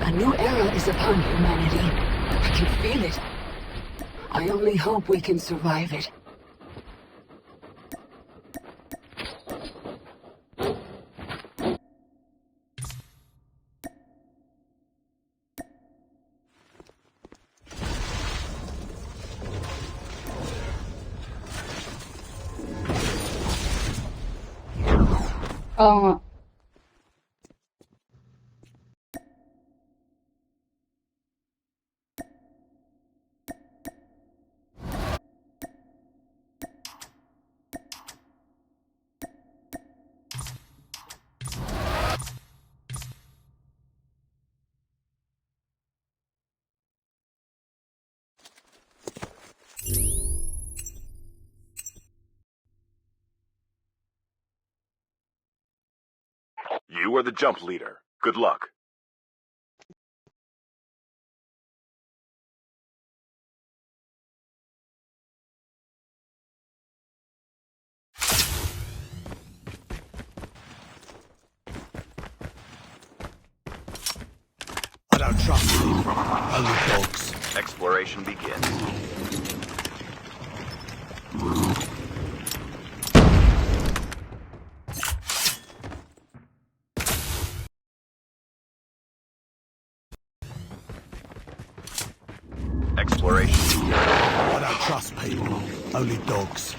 A new era is upon humanity. I can feel it. I only hope we can survive it. Oo nga. You are the jump leader. Good luck. I don't trust people. Only dogs. Exploration begins. Exploration begins. I don't trust people. Only dogs.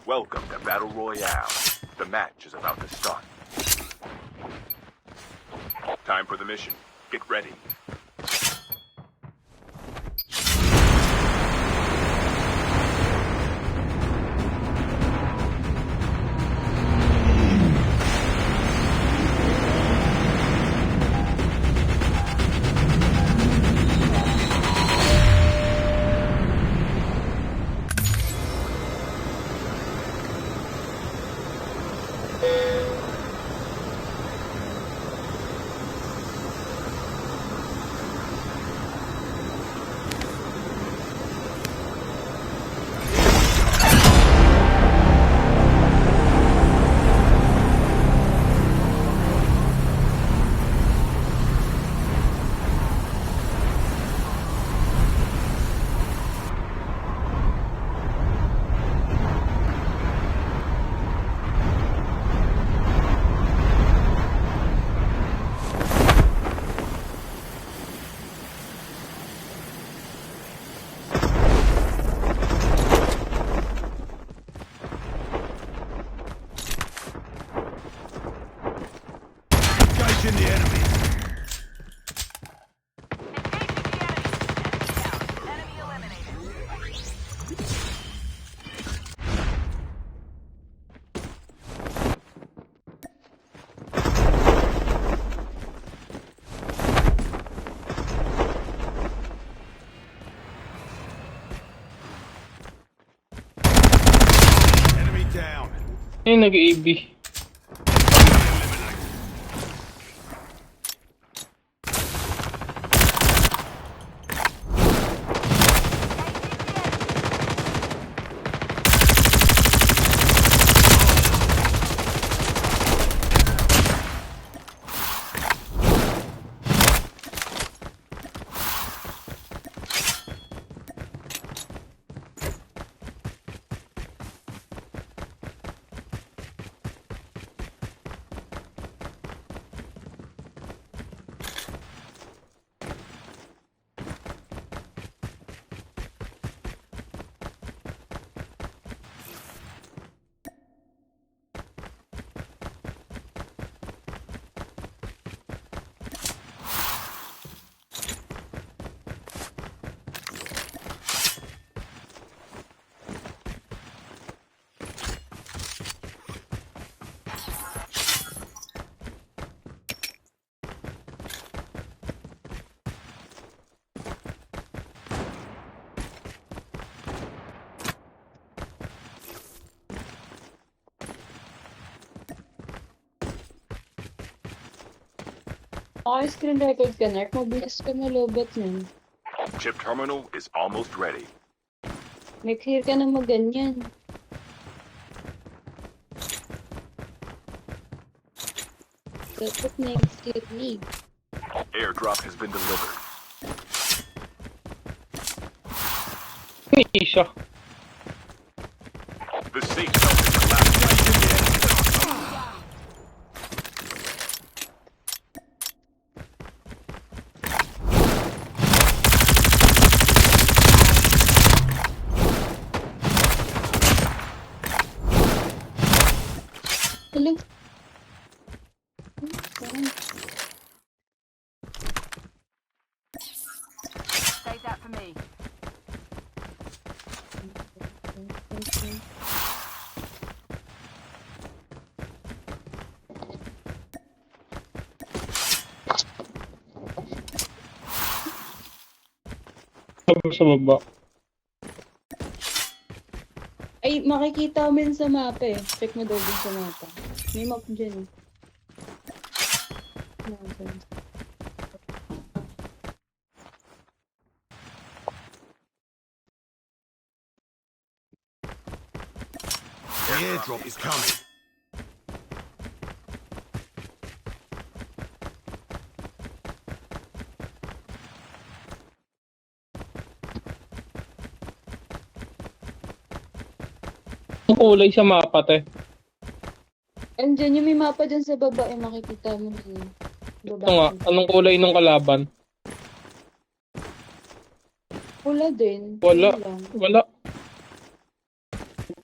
Welcome to Battle Royale. The match is about to start. Time for the mission. Get ready. Engaging the enemy. Enemy down. Ayun, nag-AB. Screen record ka, Nark. Mabilis ka malobat nun. Chip terminal is almost ready. May clear ka na maganyan. Dapat next clear lead. Airdrop has been delivered. Isa. The safe zone is collapsing. Hello? Save that for me. Sa baba. Ay, makikita mo yun sa mapa eh. Check mo daw din sa mapa. May map dyan eh. Nonsense. The airdrop is coming. Ang kulay sa mapa, te. Andyan yung may mapa dyan sa baba eh. Makikita mo yun. Ito nga, anong kulay ng kalaban? Wala din. Wala. Yun lang. Wala.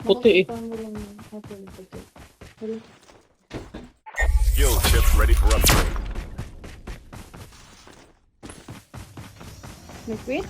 Puti eh. Makikita mo lang yun. Okay, puti. Wala. Skill chips ready for upgrade. Nag-quit?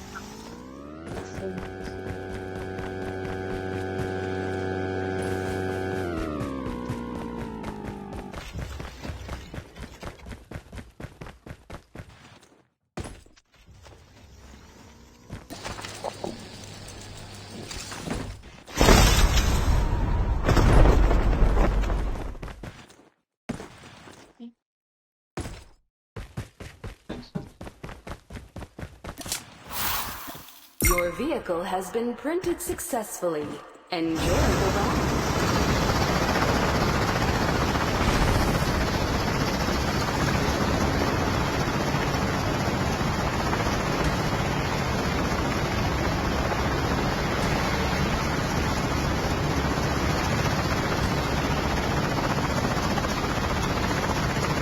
Your vehicle has been printed successfully. Enjoy the ride.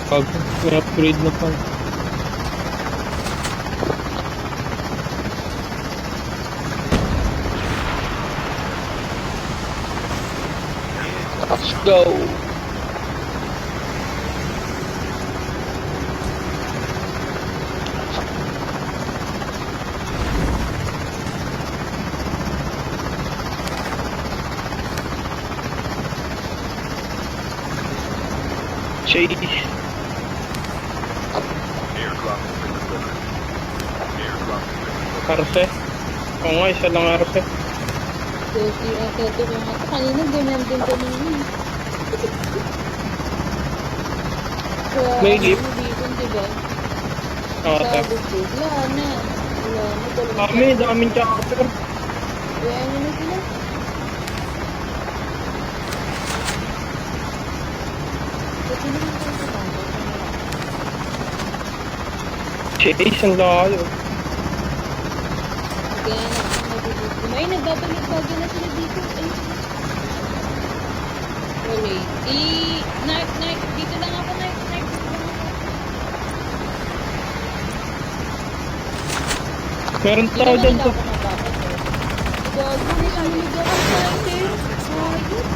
Pag may upgrade na pa. Let's go. Chase. Airdrop has been delivered. Airdrop has been delivered. Arce. Oo nga, isa lang arce. Dirty ata ito mga ito. Kanina ganyan din kanina. May lift. Dito, diba? Oo, te. Sabi ko, wala na. Wala na. Dami, daming chopper. Kaya nyo na sila. Ba't hindi naman tayo sa bangko? Chase, ang layo. Kaya na ako nabibigyan. May nagbabalik-bagay na sila dito. Ay. Wait. Knife. Dito lang ako, knife. Dito lang ako. Meron Dito tao na dyan nila to. ako matakot. Gago, nilaligaw ang sniper. Ayun.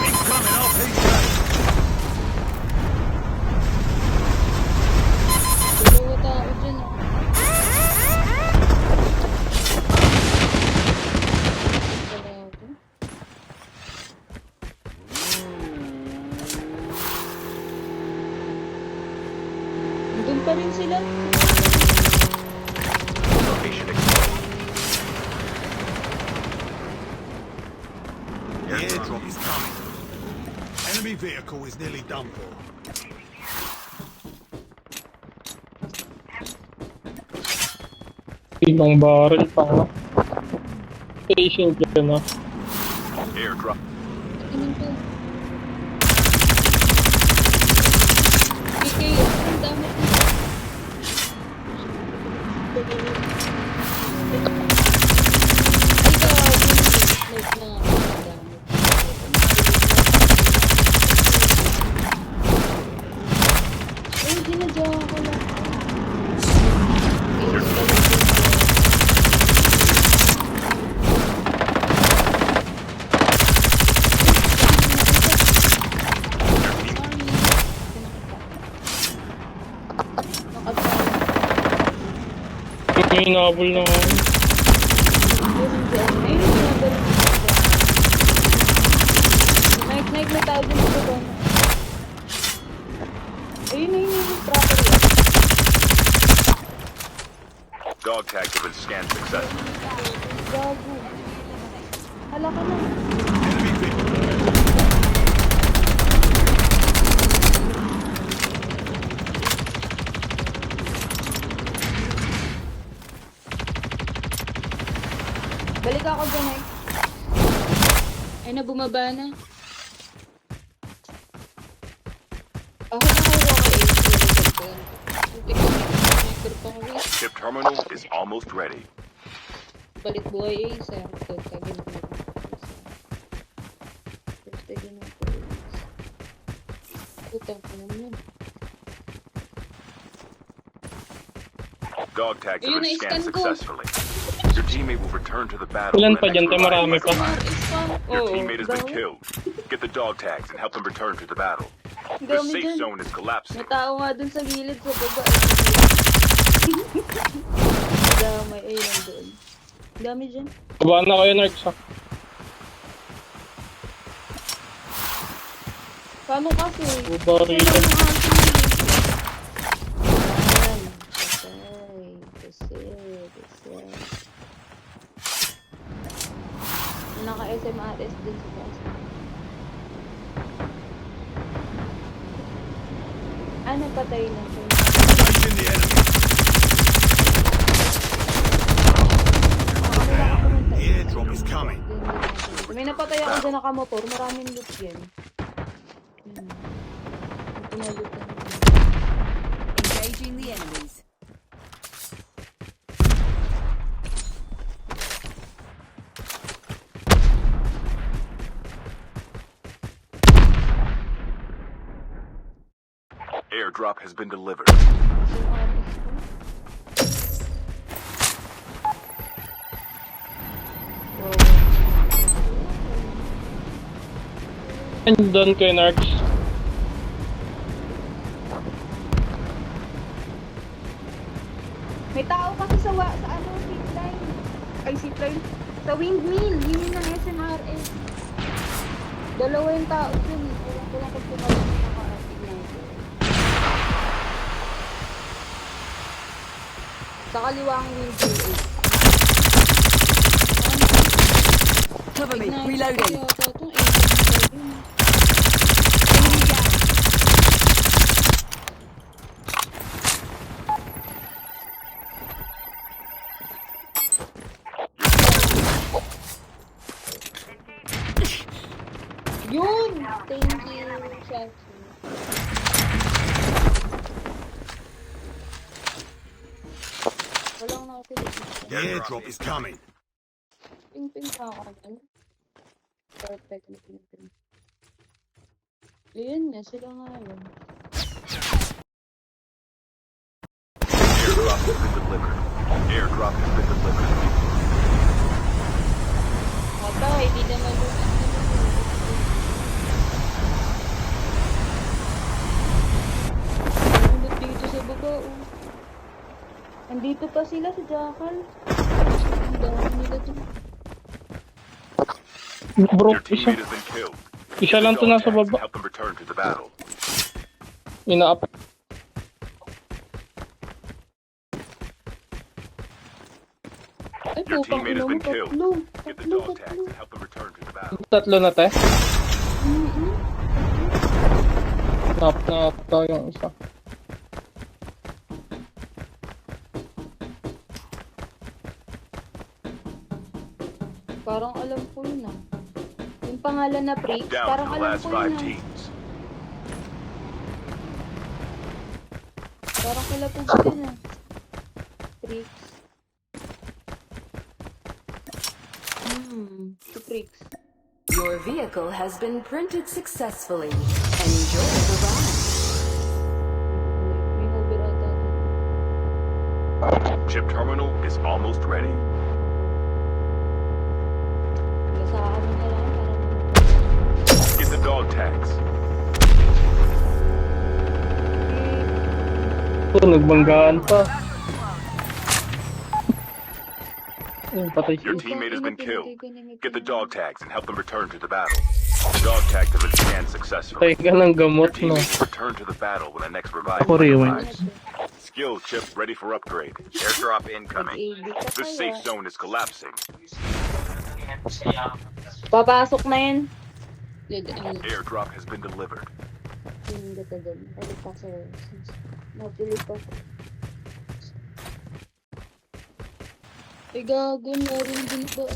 Incoming RPG. Dalawa tao dyan ah. Talaga. Nandun pa rin sila. Location exposed. The airdrop is coming. Enemy vehicle is nearly done for. Ibang barrel pa nga. Patient yan ah. Airdrop. Ganun to. PK, ang dami. Ay, ikaw, like na. Ay, ginadya ko lang. May inabol na nga. Night, may tao din sa baba. Ayun na yun yung proper yan. Dog tags have been scanned successfully. Gago. Hala ka na. Enemy victim. Balik ako dyan eh. Ay na, bumaba na. Ako na kayo ako eh. Chip terminal is almost ready. Balik buhay eh. Sa kagin ko. First again ako. Putang ko naman yun. Dog tags have Ayun, been na-scan scanned ko. successfully. Your teammate will return to the battle. Ilan when pa the dyan? next Tayo marami revived pa. arrives. Your Oo, teammate has been dami. killed. Get the dog tags and help them return to the battle. The Dami safe dyan. zone is collapsing. May tao nga dun sa gilid sa baba. Damay, ay nandun. Dami dyan. Baba na kayo, Narks ah. Paano kasi? Baril. Wala nang asin eh. Yan. Kasay. Naka-SMRS din sa taas. Ano patay na siya? Facing the enemy. The airdrop is coming. May napatay ako dyan nakamotor. Maraming loot yan. Pinaloot na. Engaging the enemies. Airdrop has been delivered. Andun kayo, Narks. May tao kasi sa ano, zipline. Ay, zipline. Sa windmill. Yun yung ng SMRS. Dalawa yung tao dyan. Kulang kung tumalang yung nakarating na ito. Sa kaliwa ang windmill. Cover me. Reloading. Reloading. Yun! Thank you, Shachi. Walang nakikinig. The airdrop is coming. Ping-ping pa ako dyan. Perfect na ping-ping. Ayun nga, sila nga yun. Airdrop has been delivered. Airdrop has been delivered. Mata, hindi naman yun. Nandito dito sa baba, oh. Nandito pa sila sa Jackal. Ang dami nila dun. Bro, Your teammate has been killed. isa lang to Dog nasa tags and baba. help them return to the battle. Ina-up. Ay, Your putang teammate ina has mo, been killed. tatlo. Get the Tatlo, dog tags tatlo. and help them return to the battle. Tatlo na, te. Mm-mm. Tap na ata yung isa. Parang alam ko yun ah. Yung pangalan na Prix, Down parang to the alam last ko 5 yun ah. teams. Parang kalapag din ah. Prix. Si Prix. Your vehicle has been printed successfully. Enjoy the ride. May hover ata doon. Chip terminal is almost ready. Nasa akin na lang para Get the dog tags. Ito, nagbanggaan pa. Ayun, patay Your siya. teammate has been killed. Get the dog tags and help them return to the battle. The dog tags have been scanned successfully. Patay ka ng Your gamot, no? teammate will return to the battle when the next revive Ako flight rewind. arrives. Skill chip ready for upgrade. Airdrop incoming. Mag-AB ka The safe kaya. zone is collapsing. Papasok na yan. Airdrop has been delivered. Yung gata doon. Ay, pa sa napili pa. Ay, gago. Meron din ba?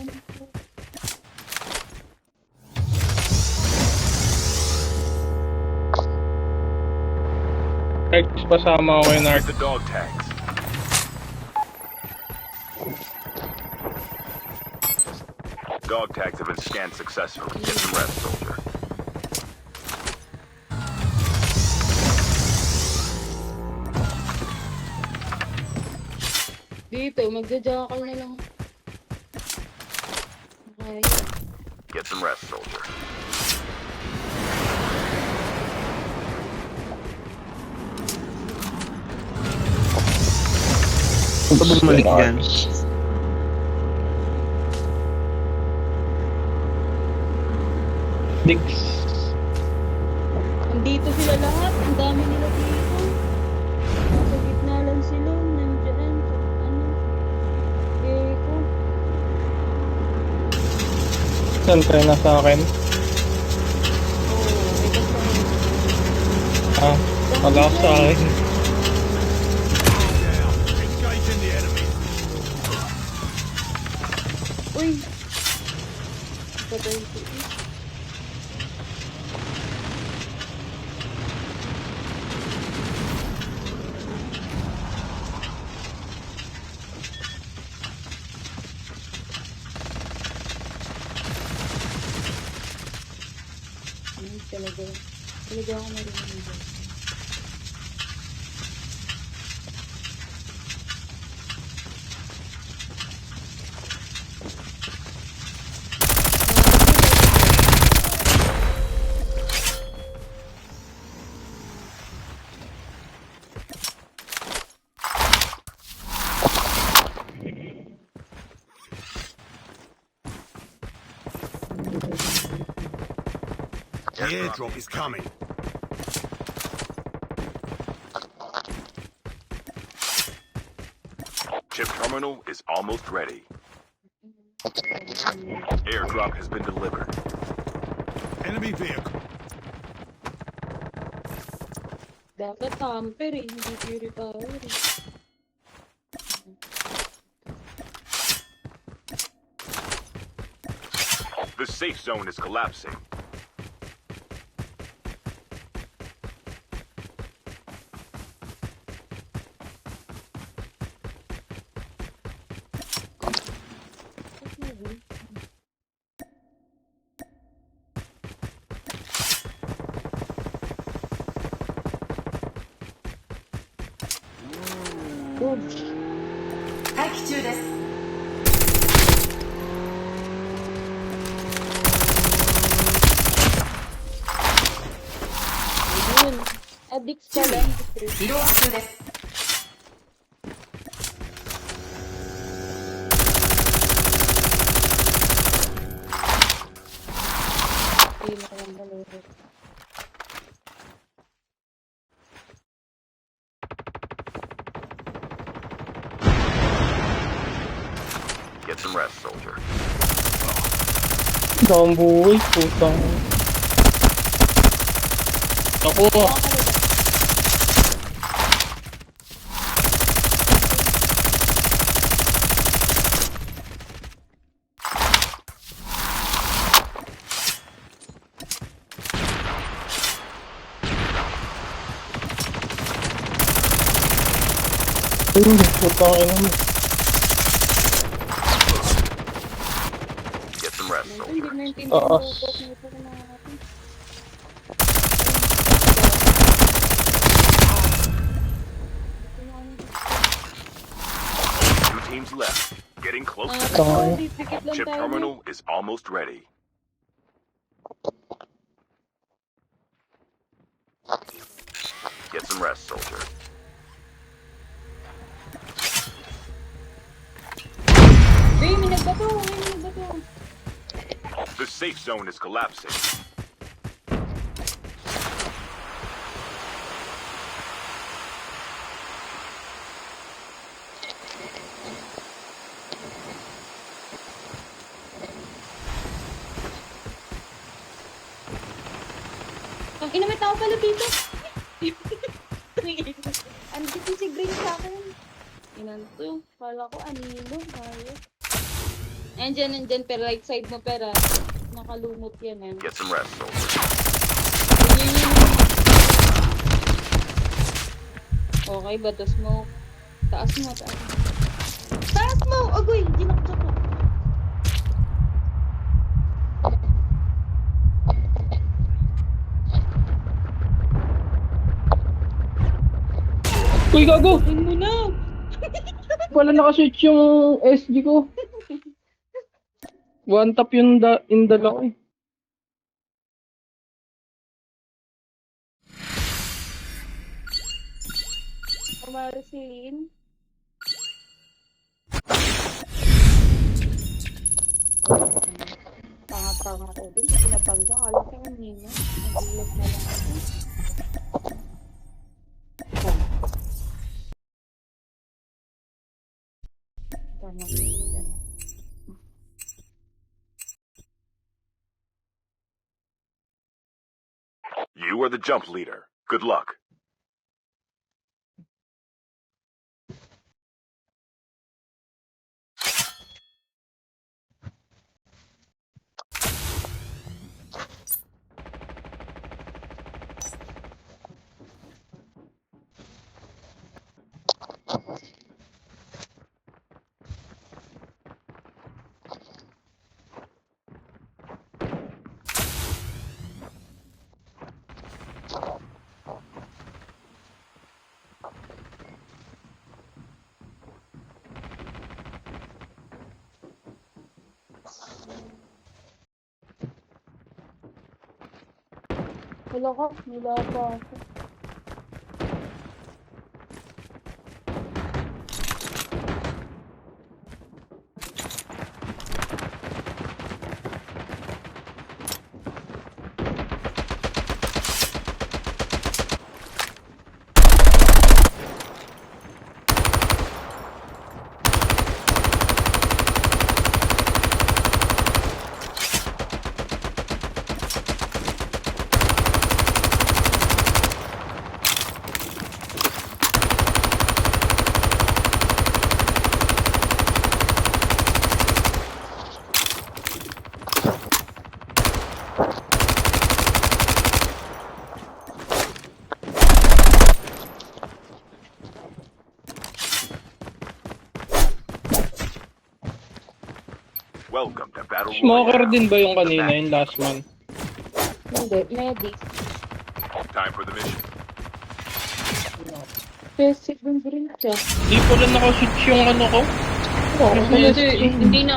X, pasama ako kay Narc. Get the dog tags. Dog tags have been scanned successfully. Get some rest, soldier. Dito, magja-jackal na lang. Okay. Get some rest, soldier. Kung ka bumalik dyan. Diggs. Andito sila lahat. Ang dami nila dito. Nasa gitna lang sila. Nandiyan. So, ano? Eko. Saan kayo na sa akin? Oh, may kasama. Ah, wala ka sa akin. Down. Engaging the enemy. Uy! Patay si Is. Talaga. Talaga ako marinig. The airdrop is coming. Chip terminal is almost ready. Airdrop has been delivered. Enemy vehicle. Dapat tamper eh, hindi purifier eh. The safe zone is collapsing. Ayun. Addicts ka lang. Ayun na lang balurot. Get some rest, soldier. Isang buhay, putang. Ako, Ayun, putang ina mo. Get some rest, Hindi soldier. naintindihan Oo. ko ito na natin. Two teams left. Getting close to Ah, the Tama. dikit lang chip tayo. terminal is almost ready. Get some rest, soldier. Uy, may nagbato. Uy, may nagbato. The safe zone is collapsing. Ang ina, may tao pala dito. Andito si Green sa akin. Inanto. Kala ko anino. Ayos. Nandyan, pero right side mo, pera. Nakalumot yan, eh. Get some rest, soldier. Okay, bato smoke. Taas mo, taas mo. Taas mo! Agoy! Dinakta ko. Uy, gago! Tingin mo na! Wala nakaswitch yung SG ko. One tap yung indala ko eh. Marisin. Tanga-tanga ko din. Pinapangga. Alam ka kanina. Nagulat na lang ako. Tama ko. You are the jump leader. Good luck. Wala ka. Wala pa ako. Welcome to Battle Smoker Royale. din ba yung kanina, yung last man? Hindi. Medic. Time for the mission. Basic ng green siya. Di pala nakaswitch yung ano ko. Hindi na.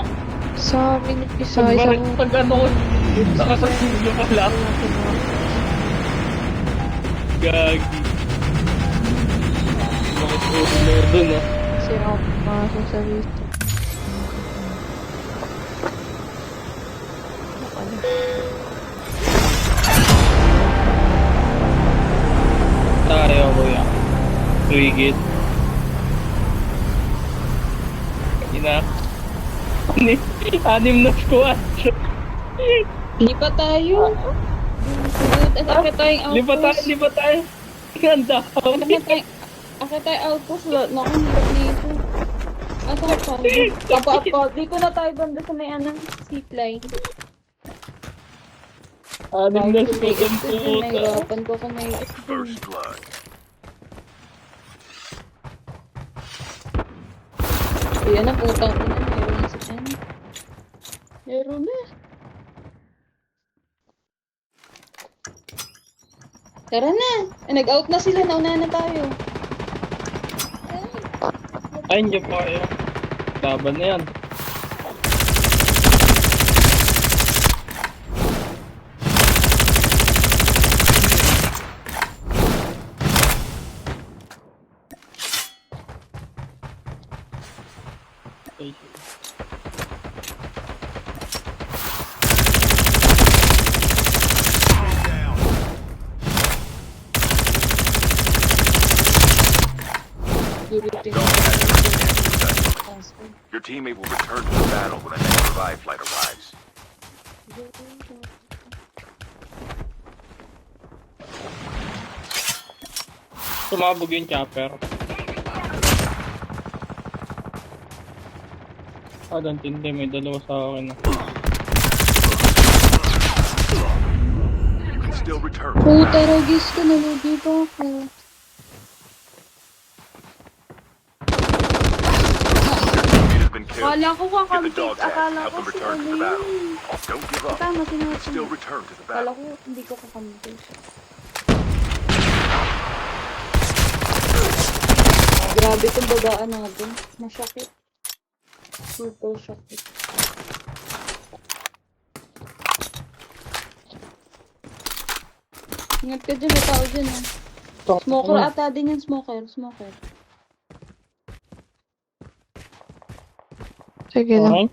Sa amin, isa, Pag isang... pag ano, nakaswitch ka lang. Gagi. Bakit ulo dun ah? Kasi ako pumasok sa list. Tayo kuya. Frigate. Ina. Anim na squad. Hindi pa tayo. Akit tayong outpost. Lipat tayo. Ganda. Akit tayong outpost. Naku, hirap na ito. Asa ka pa? Apa. Di ko na tayo banda sa may anong zipline. Anim na squad ang puta. Nahirapan ko kung may First blood. Yan na, putang ina. Meron na sa tiyan. Meron na. Tara na. Nag-out na sila. Nauna na tayo. Ay, hindi pa kaya. Laban na yan. Okay. Down. Durutin. Dog tag has been scanned successfully. Your teammate will return to the battle when the next revive flight arrives. Sumabog yung chopper. Tindi, may dalawa sa akin. You can still return to the Puta, battle. ragis ka. Nalugi pa ako. Teammate has been killed. Akala ko Get the kakamtik. dog tag and Akala help ko them si return to ano the battle. yun. Don't give up. Tama, You can sinuot still mo. return to the Akala battle. ko hindi ko kakamtik. Grabe itong babaan natin. Masakit. Super sakit. Ingat ka dyan, may tao dyan ah. Smoker ata din yan, smoker. Sige lang. Okay?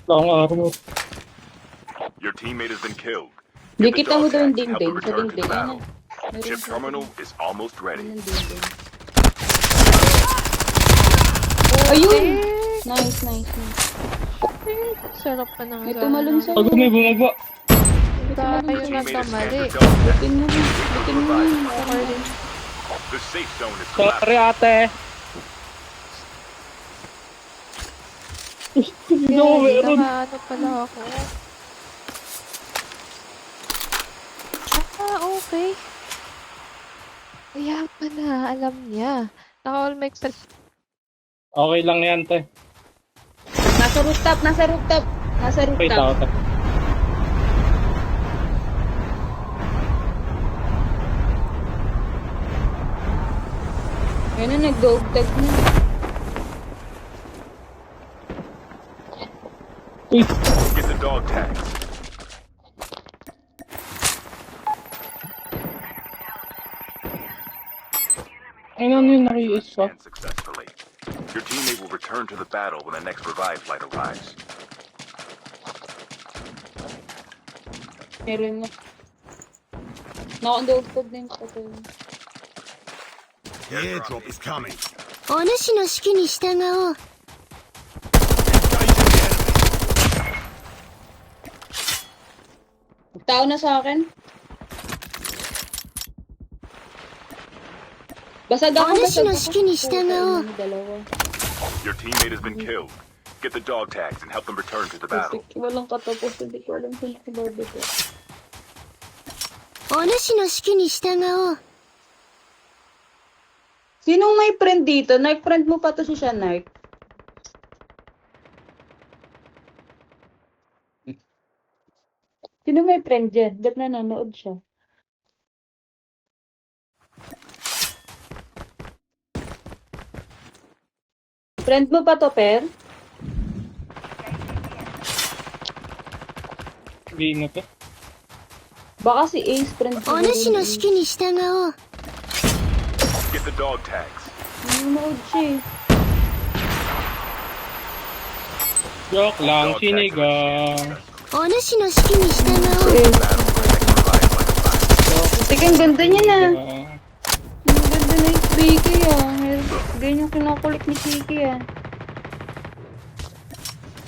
Long armor. Your teammate has been killed. Di Get the kita mo dog daw yung tags and help dingding. them Sa return to the dingding. Ano? battle. Chip terminal is almost ready. Ayun ang dingding. Ayun! Nice. Sarap ka ng May tumalon sa Pag may bumaba. Tayo Your teammate has nagkamali. scanned the dog tag. Butin mo yun. The safe zone is collapsed. Sorry ate. No, meron. Nakaano pala ako. Okay. Kaya pala, alam niya. Naka-all make sense. Okay lang yan, te. Nasa rooftop. Wait, ako, te. Ayun na, nag-dog-tag na. Uy, Get the dog tags. ay ano yun, naki-swap. Scanned successfully. Your teammate will return to the battle when the next revive flight arrives. Meron na. Naka-dog-tag din ko. The airdrop is coming. お主の指揮に従おう。 Engaging the enemy. Tao na sa akin. Basag ako. お主の指揮に従おう。 Dalawa. Your teammate has been killed. Get the dog tags and help them return to the battle. Walang katapos. Hindi ko alam kung nakibarbe ko. お主の指揮に従おう。 Sinong may friend dito? Narc, friend mo pa to si siya, Narc. Sino may friend dyan? Ba't nanonood siya? Friend mo pa to, Per? Hindi na, te. Baka si Ace friend ko. お主の指揮に従おう。 Get the dog tags. Nanonood siya eh. Joke lang, Dog tags have been sinigang. scanned successfully. お主の指揮に従おう。 Battle when the next revive flight arrives. Teka, ang ganda niya na. Ah, Ang ganda na yung Vicky ah. Ganyan yung kinakulik ni Kiki ah.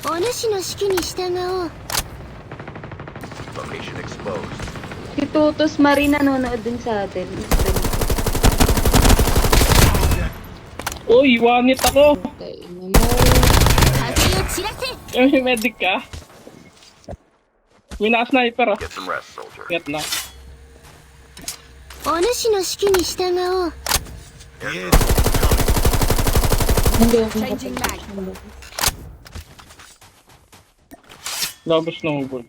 お主の指揮に従おう。 Location exposed. Si Tutos Marie nanonood din sa atin. Uy, wanit ako. Okay, mo. 風を散らせ。 May medic ka? May naka-sniper ah. Get some rest, soldier. Get na. お主の指揮に従おう。 The airdrop is coming. Hindi ako Changing mag. Labas na ubod.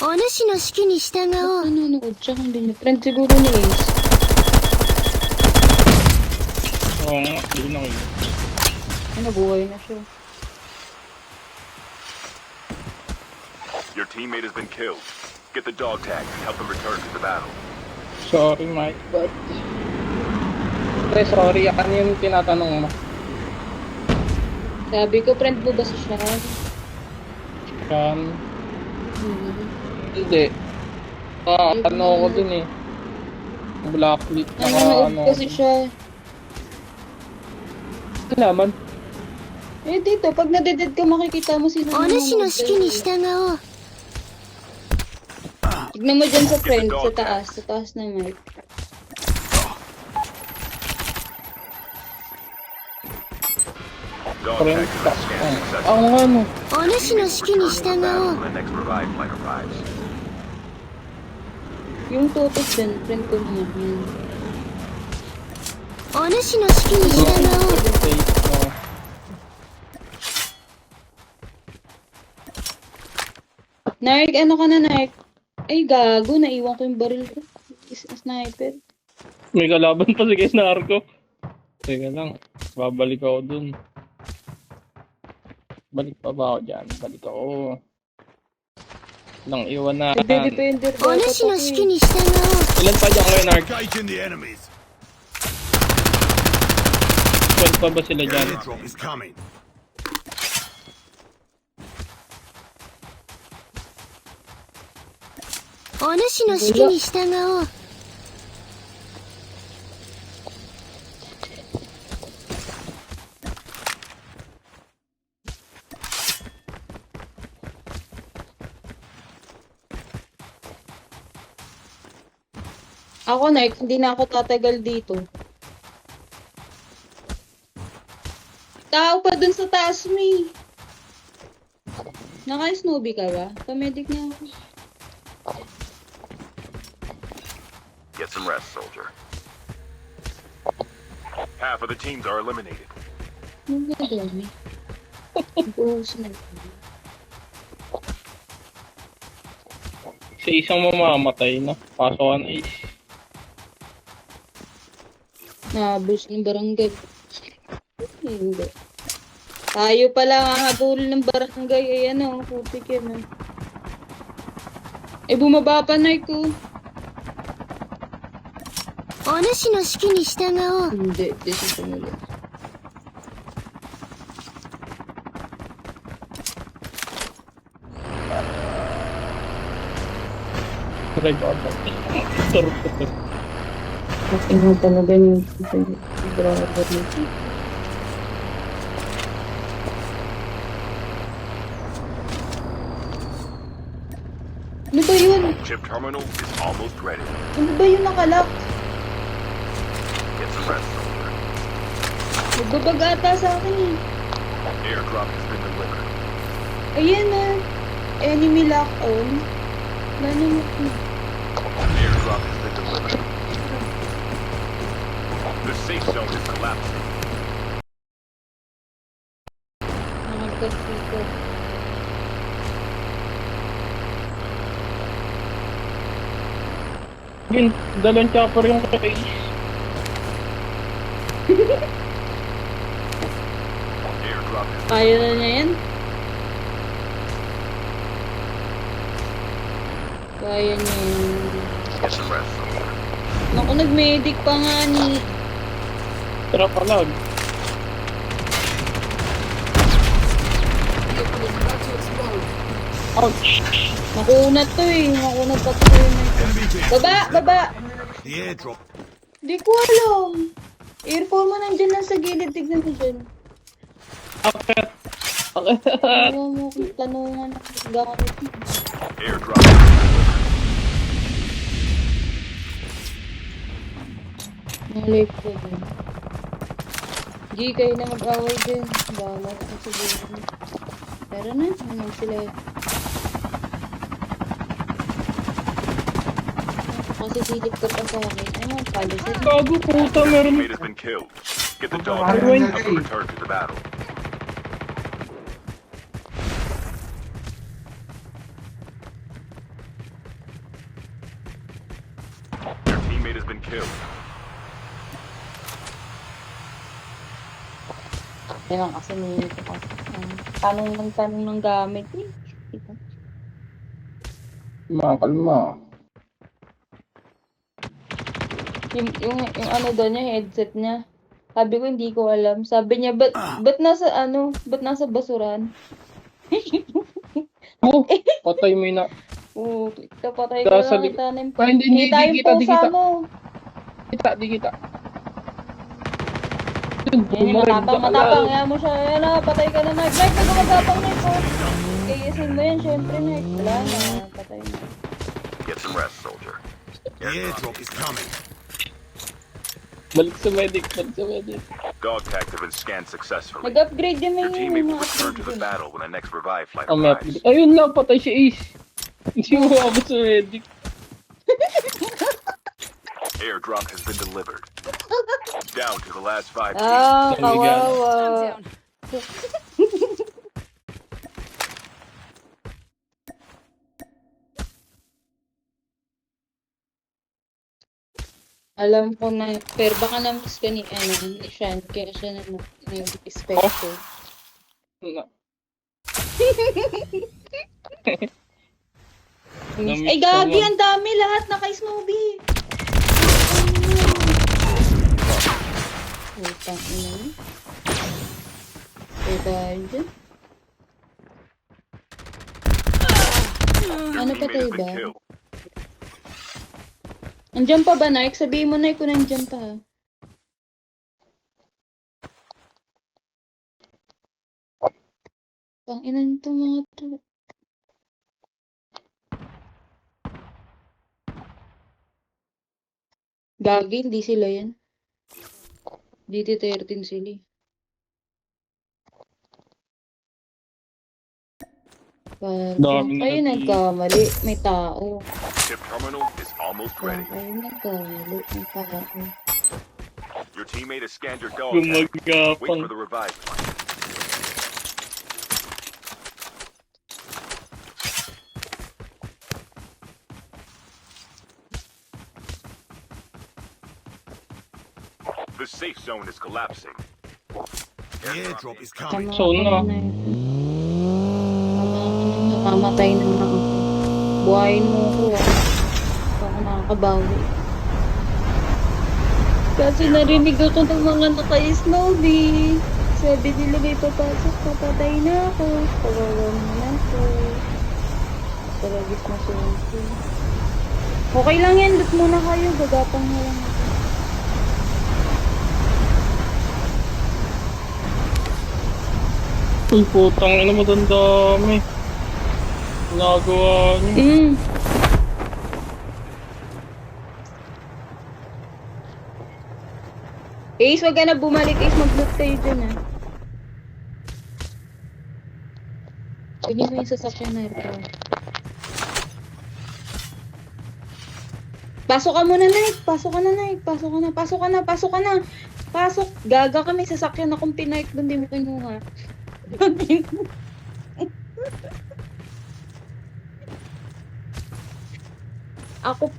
お主の指揮に従おう。nanonood siya kung hindi niya. Friend siguro ni Ace. Oo nga, hindi na kayo. Ay, nabuhay na siya. Your teammate has been killed. Get the dog tags and help them return to the battle. Sorry, Mike, but... Pre, sorry. Ano yung tinatanong mo? Sabi ko, friend mo ba si Sean? Yan. Hindi. Ano ako dun eh. Blacklist na Nanonood kasi siya. Alaman. Eh, dito, pag nadeded ka, makikita mo sino お主の指揮に nanonood. 従おう。 Tignan mo dyan sa friend, sa taas ng mic. Dog Friend tags ka. have been scanned successfully. Oo nga no. お主の指揮に Return to 従 the お battle う。 when the next revive flight arrives. Yung tutok dyan, friend ko na yan. お主の指揮に従おう。 Face mo. Nark, ano ka na, Nark? Ay, gago, naiwan ko yung baril ko. Sniper. May kalaban pa si Guys Narco. Teka lang. Babalik ako dun. Balik pa ba ako dyan? Balik ako. Nang iwan na. Nagde-depender お dapat 主の ako 指揮 eh. に従おう。 Ilan pa dyan kayo, Narc? Engaging the enemies. 12 pa ba sila The dyan? airdrop is coming. お主の指揮に従おう。 Ako, Nark, hindi na ako tatagal dito. Tao pa dun sa taas, May. Naka-snowbie ka ba? Pamedic na ako. Get some rest, soldier. Half of the teams are eliminated. Ano gagawin? Buhos na. Sa isang mamamatay na. Pasokan Ace. Nabos ng barangay. Hindi. Tayo pala hahabol ng barangay. Ayan o, putik yan. Eh, bumaba pa na ko. お主の指揮に従おう。 Hindi, decision ulit. Record. Turot ko to. Ino talaga yung driver nito. Ano ba yun? Chip terminal is almost ready. Ano ba yun nakalock? Get some rest, soldier. Nagbabag ata sa akin eh. Airdrop has been delivered. Ayan na. Enemy lock on. Wala naman. Airdrop has been delivered. The safe zone is collapsing. Nakagkas dito. Yun, dalawang chopper yung kay Ace. Airdrop has Kaya na niya yan? Kaya niya yan. Get some rest, soldier. Naku, nag-medic pa nga ni. Tara palag. Ouch! Makunat to eh. Makunat pa to yun. Enemy vehicle. Baba! Baba! The airdrop. Di ko alam. Airfall mo nandyan lang sa gilid. Tignan mo dyan. Akit! Akit! Ano mo kung tanungan ng gamit mo. Airdrop has been delivered. Malay ko dyan. Di kayo na mag-away dyan. Bahala ka sa gilid. Tara na. Ano sila? Nakasisilip ka pa sa akin. Ano, policy? Gago puta, meron. Teammate has been killed. Get the dog tags and help them return to the battle. Your teammate has been killed. Yan ang kasi nilito ko. Tanong ng gamit eh. Kalma. Yung ano daw niya, headset niya. Sabi ko, hindi ko alam. Sabi niya, ba't nasa basuran? Oh, patay mo na. Oo, patay ko Nasa lang lik- kita ng... Ah, hindi, Kita yung di pusa kita. mo. Di kita. Yun, Yan, matapang. Kaya mo siya. Yan na, patay ka na, Nike. Nike, ba't ka matapang, Nike? Oh. Kayasin mo yan, syempre, Nike. Wala na, patay mo. Get some rest, soldier. The airdrop is coming. Balik sa medic. Dog tags have been scanned successfully. Nag-upgrade din Your may teammate will mga return to the upgrade. battle when the next revive flight May arrives. Ayun lang, patay si Ace. Hindi mo abot sa medic. Airdrop has been delivered. Down to the last 5 teams. Ah, There we go. kawawa. I'm down. Alam ko na, pero baka na-miss ka ni Sean, kaya siya na nag-special. Na. Ay, gagi, ang dami lahat naka-snowbie. Utang ina niya. Dahil dyan. Your Ano teammate patay has ba? been killed. Nandiyan pa ba, Nike? Sabihin mo, Nike, kung nandiyan pa. Pang ina nito mga to. Gagi, hindi sila yan. DT-13 sila. Dami na Ayun, natin. nagkamali. May tao. Chip terminal is almost ready. Ayun, nagkamali. May tao. Your teammate has scanned your dog tag. Wait Gumagapang. for the revive flight. The safe zone is collapsing. The airdrop is coming. So, no. Namamatay na nga ako. Buhayin mo ako ah. Baka nakakabawi. Kasi narinig ako ng mga naka-snowbie. Sabi nila may papasok, papatay na ako. Kawawa mo na ako. Talagis na sunod. Okay lang yan, loot muna kayo. Gagapang na lang ako. Uy, putang ina mo, dami. Nagawa niyo. Ace, wag ka na bumalik. Ace, mag-loot kayo dyan ah. Pili mo yung sasakyan na ito. Pasok ka muna, Nike. Pasok ka na, Nike. Pasok ka na. Pasok ka na. Pasok ka na. Pasok. Gaga ka, may sasakyan akong pinike doon. Di mo kinuha. Ako.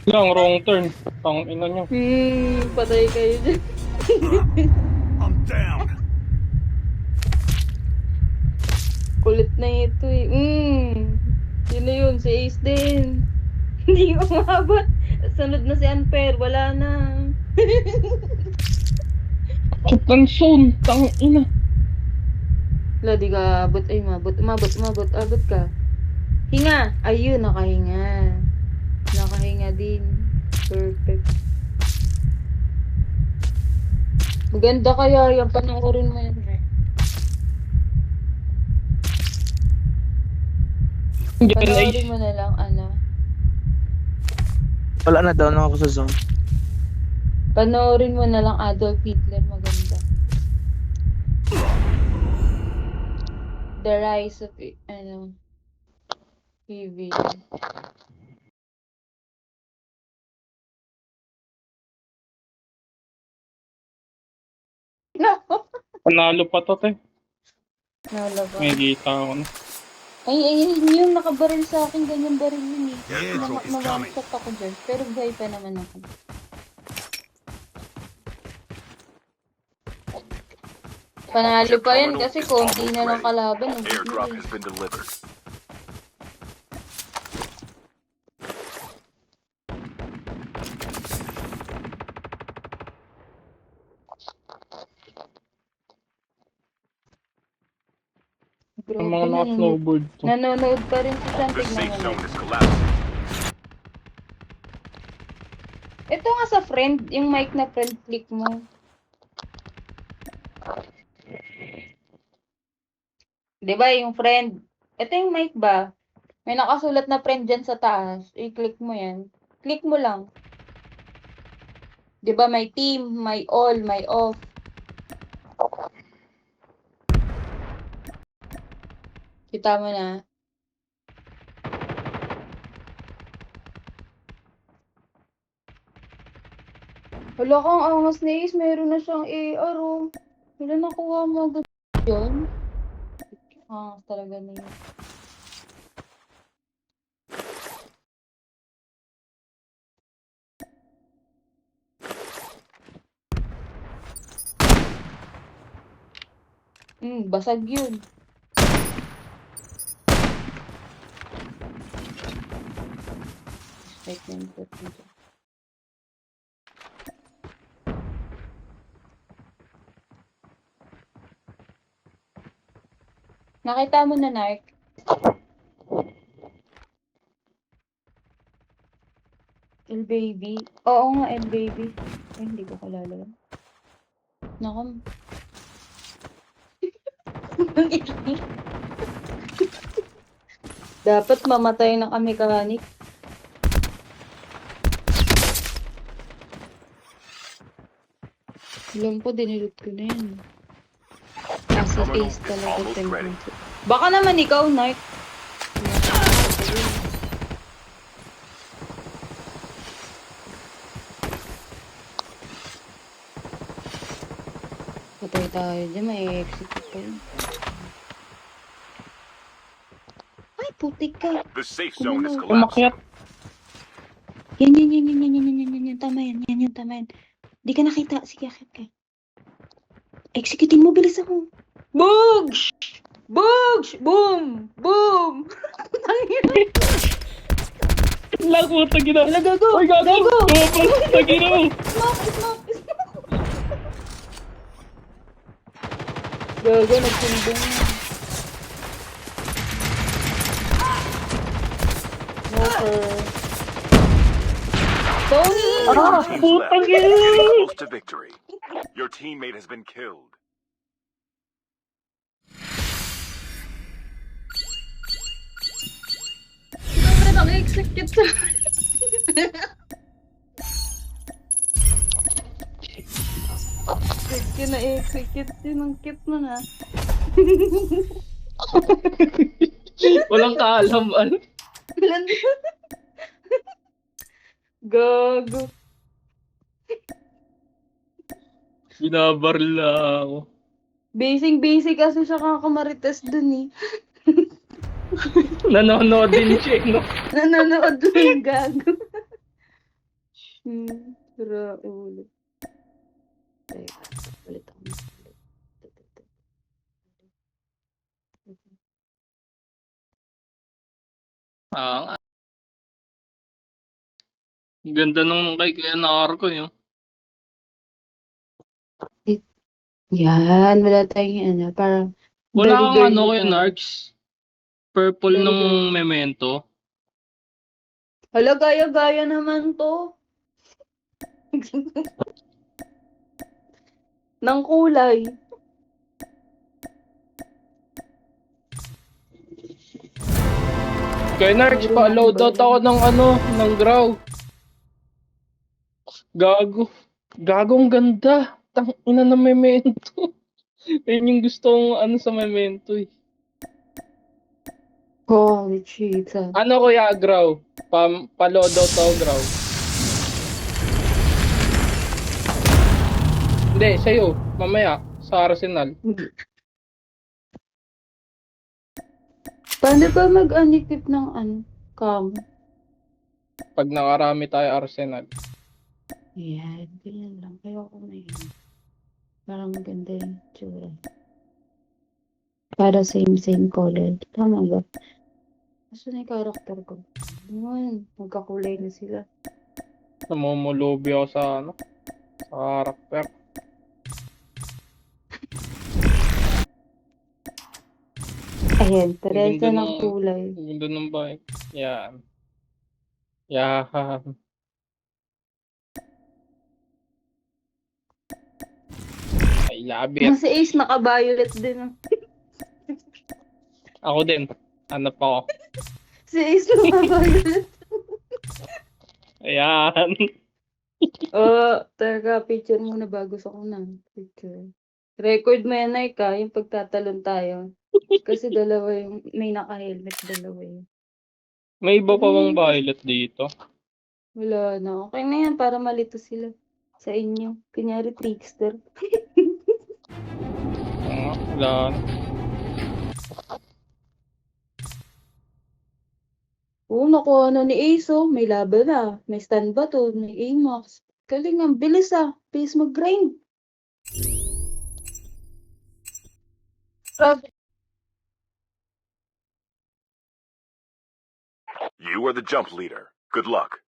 Lang, wrong turn. Tang ina nyo. Patay kayo dyan. I'm down. Kulit na ito eh. Sino yun? Si Ace din. Hindi ko umabot. Sunod na si Unfair. Wala na. Chutan zone. Tang ina. Wala, di ka abot. Ay, umabot. Abot ka. Hinga. Ayun, nakahinga. Nakahinga din. Perfect. Maganda kaya yan. Panoorin mo yan. Panoorin mo na lang, ano. Wala na daw, ako sa zone. Panoorin mo na lang Adolf Hitler. Maganda. The rise of, evil. No! Panalo pa to, te. Nalaba. May kita ako na. Ay, yung nakabaril sa akin, ganyan baril yun eh. The airdrop is coming. Mawanshot ako dyan, pero buhay pa naman ako. Panalo pa yan kasi konti na lang kalaban. Airdrop has been delivered. Ang mga naka-snowboard to. Nanonood pa rin si Sean. The Tignan safe mo. zone is collapsing. Ito nga sa friend, yung mic na friend, click mo. Diba yung friend? Ito yung mic ba? May nakasulat na friend dyan sa taas. I-click mo yan. Click mo lang. Diba may team, may all, may off. Kita mo na. Wala kang angas na Ace. Meron na siyang AR, oh. Wala nakuha mo agad yun. Angas talaga na yun. Basag yun. Wait lang, put mo dyan. Nakita mo na, Nark? L-Baby. Oo nga, L-Baby. Ay, hindi ko kalala yan. Nakam. Dapat mamatay na kami, kahanik. Alam ko, dinilut ko na yan. Kasi Ace talaga template. Baka naman ikaw, Nark. Patay tayo dyan, may execute pa yun. Ay, putik ka. The safe zone is Umakyat. collapsing. Yan. Tama yan, tama yan. Di ka nakita. Sige, akit ka. Executein mo, bilis ako. Bugs! Bugs! Boom! Boom! Lago, tagina. Wala, gago! Ay, gago! Gago! Tagina mo! Smoke! Gago, nagsumbong. Smoker. Tony! Two teams putang left. ina! Close to victory. Your teammate has been killed. Sobrang naka-execute sa... Sige na execute din ang cute mo na. Walang kaalaman. Gago. Binabaril na ako. Basic kasi siya kakamarites dun eh. Nanonood din siya, no? Nanonood lang gago. Sira ulo. Teka, ulit ako. Ang ganda nung kay Kuya Narco, yun. Yan, wala tayong ano, parang Wala kang very ano, girly Kuya tayo. Narcs. Purple Very nung girly. memento. Hala, gaya-gaya naman to. Ng kulay. Kuya Narcs, pa-loadout ako ng ano, ng graw. Gago. Gagong ganda. Tang ina ng memento. Yan yung gusto kong ano sa memento eh. Holy cheetah. Ano kuya, Graw? Palodo to, Graw. Hindi, sa'yo. Mamaya, sa Arsenal. Paano ba mag-anikip ng cam? Pag nakarami tayo Arsenal. Yan, ganyan lang. Ayoko na yun. Parang maganda yung tsura. Para same color. Tama ba? Gusto na yung karakter ko. Yun, magkakulay na sila. Namumulubi ako sa sa karakter. Ayan, parehas Ganda na ng ng- kulay. Ganda ng bike. Yan. Yan. I love it. Mas si Ace naka-violet din. Ah. Ako din. Hanap ako. Si Ace naka-violet. Ayan. Teka, picture muna bago sa kunang. Picture. Record mo yan, Naika, yung pagtatalon tayo. Kasi dalawa yung, may naka-helmet, dalawa yun. May iba pa bang violet dito? Wala na. Okay na yan, para malito sila sa inyo. Kunyari, trickster. Wala. Oo, nakuha na ni Ace, oh. May laban na. May stand ba to? May Amax. Galing, ang bilis ah. Bilis mag-grind. Grabe. You are the jump leader. Good luck.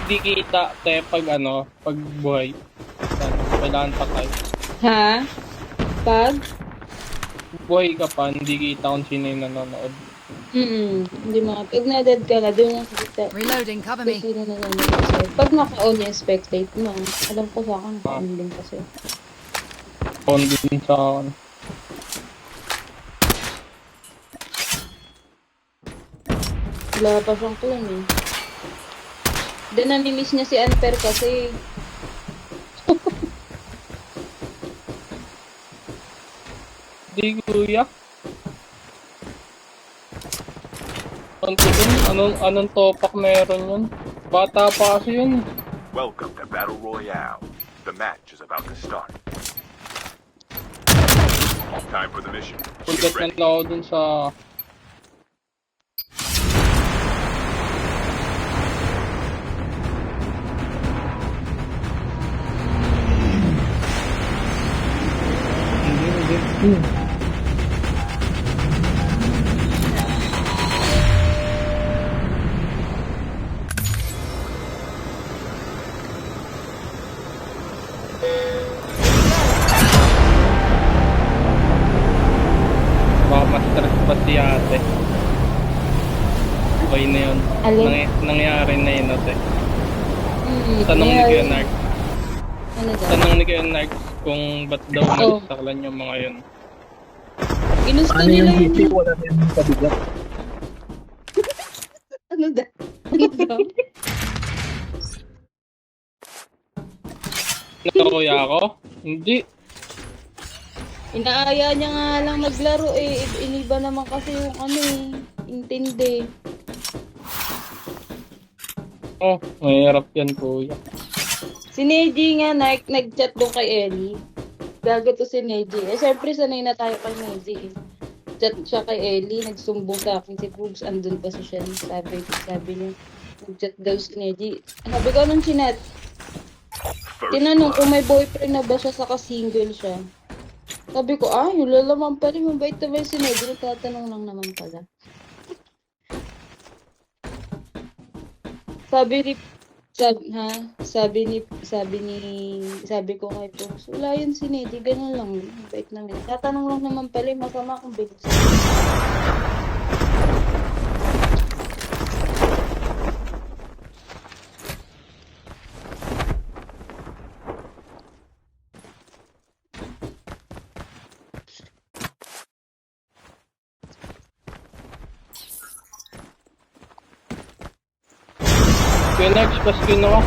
Di kita, te, pag pag buhay. Kailangan patay. Ha? Pag? Buhay ka pa, hindi kita kung sino yung nanonood. Hindi mga. Pag na-dead ka na, doon yung kita. Reloading, cover Kung me. sino na nanonood sa'yo. Pag naka-on yung spectate mo, alam ko sa akin, naka-on din kasi. On din sa akin. Wala pa siyang clone eh. Then nami-miss niya si Anper kasi. Di kuya. Anong topak meron yun? Bata pa kasi yun. Welcome to Battle Royale. The match is about to start. Time for the mission. Pagkat Get ready. na ako dun sa... Baka ma-stress pa si ate. Okay na yun. Alin? Nangyari na yun ate. Tanong ni nangyari- Kuya Narc. Ano daw? Tanong ni Kuya Narc kung ba't daw Oh. nagsaklan yung mga yun. Ginusto nila yun. Wala na yung kabigat. Ano daw? Ano daw? Nakuya ako? Hindi. Inaaya niya nga lang maglaro eh. Iniba naman kasi yung intindi. Oh, mahirap yan kuya. Si Neji nga nag-chat doon kay Ellie. Gago to si Neji. Eh, syempre sanay na tayo kay Neji eh. Chat siya kay Ellie, nagsumbong sa akin si Pugs, andun pa siya. Sabi niya, nag-chat daw si Neji. Sabi ko, anong chinat? First Tinanong blood. kung may boyfriend na ba siya, saka single siya. Sabi ko, yung lalaman pa rin, mabait na ba yung sinedro? Tatanong lang naman pala. Sabi ko kay Pops, wala yun si Nedy, ganun lang, mabait naman. Tatanong lang naman pala, masama kung bilis. Phoenix, paskin ako.